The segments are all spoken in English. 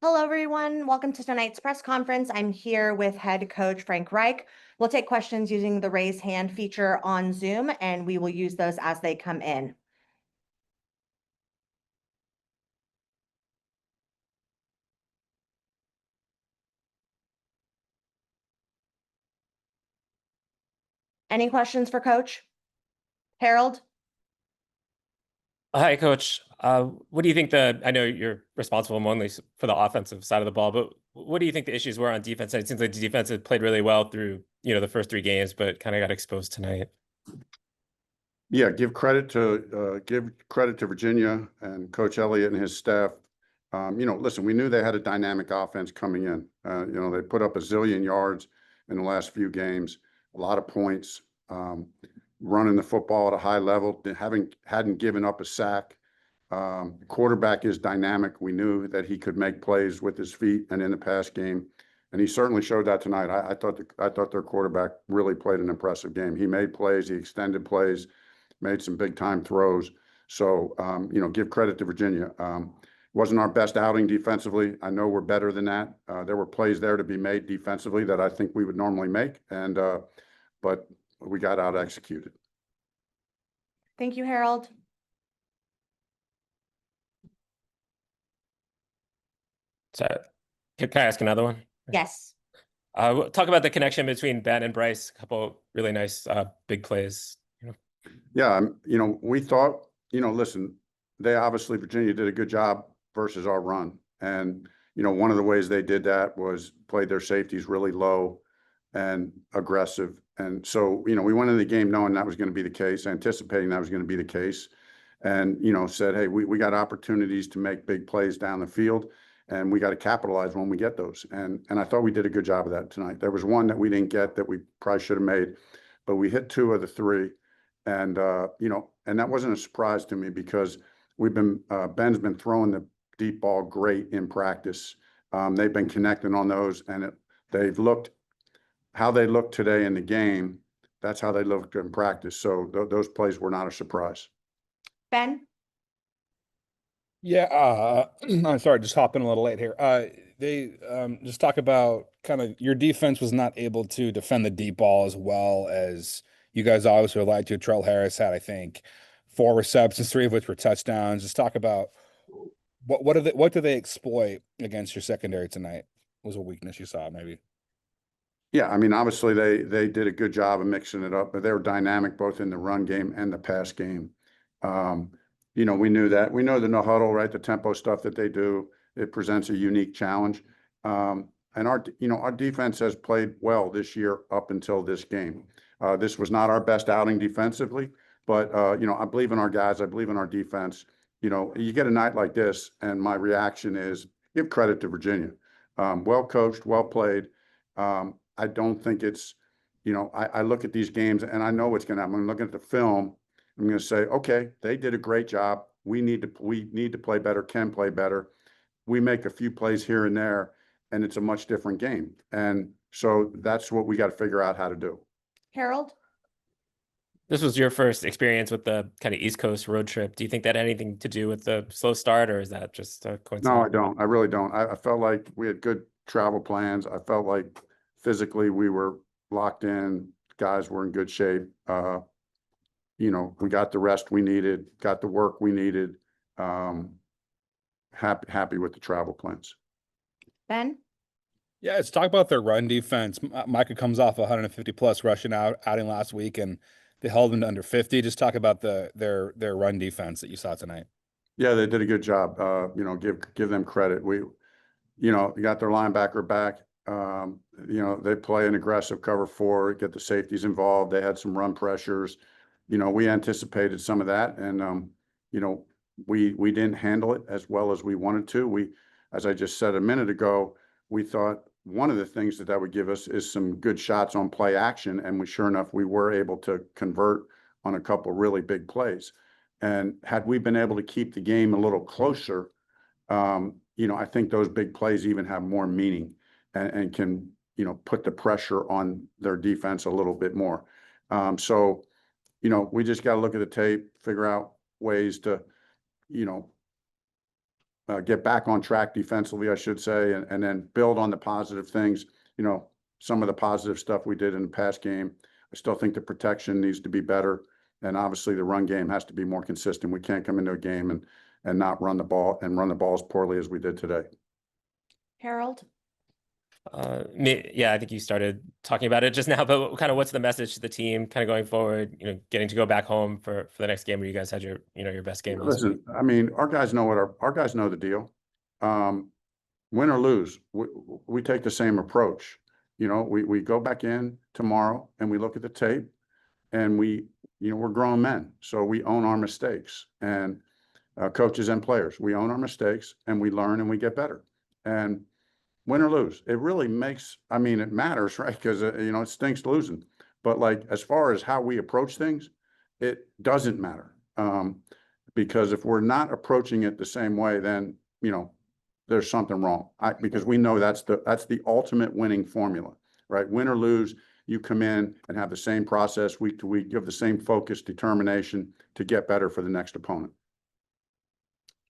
Hello, everyone. Welcome to tonight's press conference. I'm here with head coach Frank Reich. We'll take questions using the raise hand feature on Zoom, and we will use those as they come in. Any questions for Coach? Harold? Hi, Coach. What do you think I know you're responsible mainly for the offensive side of the ball, but what do you think the issues were on defense? It seems like the defense had played really well through, the first three games, but kind of got exposed tonight. Yeah, give credit to Virginia and Coach Elliott and his staff. Listen, we knew they had a dynamic offense coming in. They put up a zillion yards in the last few games, a lot of points, running the football at a high level, hadn't given up a sack. Quarterback is dynamic. We knew that he could make plays with his feet and in the pass game, and he certainly showed that tonight. I thought their quarterback really played an impressive game. He made plays, he extended plays, made some big time throws. So, give credit to Virginia. Wasn't our best outing defensively. I know we're better than that. There were plays there to be made defensively that I think we would normally make, but we got out executed. Thank you, Harold. So, can I ask another one? Yes. Talk about the connection between Ben and Bryce. A couple really nice big plays. Yeah, we thought, listen, Virginia did a good job versus our run. And, one of the ways they did that was played their safeties really low and aggressive. And so, we went into the game knowing that was going to be the case, anticipating that was going to be the case. And, said, hey, we got opportunities to make big plays down the field, and we got to capitalize when we get those. And I thought we did a good job of that tonight. There was one that we didn't get that we probably should have made, but we hit two of the three. And, and that wasn't a surprise to me because Ben's been throwing the deep ball great in practice. They've been connecting on those, and how they looked today in the game. That's how they looked in practice. So those plays were not a surprise. Ben? Yeah, I'm sorry, just hopping a little late here. They just talk about kind of your defense was not able to defend the deep ball as well as you guys always relied to. Terrell Harris had, I think, 4 receptions, 3 of which were touchdowns. Just talk about what do they exploit against your secondary tonight? Was a weakness you saw, maybe? Yeah, I mean, obviously they did a good job of mixing it up, but they were dynamic both in the run game and the pass game. We knew that. We know the no huddle, right? The tempo stuff that they do, it presents a unique challenge. And our defense has played well this year up until this game. This was not our best outing defensively, but I believe in our guys. I believe in our defense. You get a night like this, and my reaction is give credit to Virginia. Well coached, well played. I don't think it's, I look at these games and I know what's going to happen. I'm looking at the film. I'm going to say, okay, they did a great job. We need to play better, can play better. We make a few plays here and there, and it's a much different game. And so that's what we got to figure out how to do. Harold? This was your first experience with the kind of East Coast road trip. Do you think that had anything to do with the slow start, or is that just a coincidence? No, I don't. I really don't. I felt like we had good travel plans. I felt like physically we were locked in. Guys were in good shape. We got the rest we needed, got the work we needed. Happy with the travel plans. Ben? Yeah, let's talk about their run defense. Micah comes off 150 plus rushing outing last week, and they held him to under 50. Just talk about their run defense that you saw tonight. Yeah, they did a good job. Give them credit. We got their linebacker back. They play an aggressive cover 4, get the safeties involved. They had some run pressures. We anticipated some of that, and we didn't handle it as well as we wanted to. As I just said a minute ago, we thought one of the things that would give us is some good shots on play action, and sure enough, we were able to convert on a couple really big plays. And had we been able to keep the game a little closer, I think those big plays even have more meaning and can, put the pressure on their defense a little bit more. So we just got to look at the tape, figure out ways to, get back on track defensively, I should say, and then build on the positive things. You know, some of the positive stuff we did in the past game. I still think the protection needs to be better. And obviously the run game has to be more consistent. We can't come into a game and not run the ball and run the ball as poorly as we did today. Harold? Yeah, I think you started talking about it just now, but kind of what's the message to the team kind of going forward, you know, getting to go back home for the next game where you guys had your, you know, your best game last week? Listen, I mean, our guys know our guys know the deal. Win or lose, we take the same approach. You know, we go back in tomorrow and we look at the tape and we, you know, we're grown men. So we own our mistakes, and coaches and players, we own our mistakes and we learn and we get better. And win or lose, it really makes, I mean, it matters, right? Because, you know, it stinks losing. But like, as far as how we approach things, it doesn't matter. Because if we're not approaching it the same way, then, you know, there's something wrong. Because we know that's the ultimate winning formula, right? Win or lose, you come in and have the same process week to week, you have the same focus, determination to get better for the next opponent.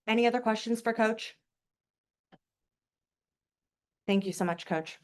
Any other questions for Coach? Thank you so much, Coach.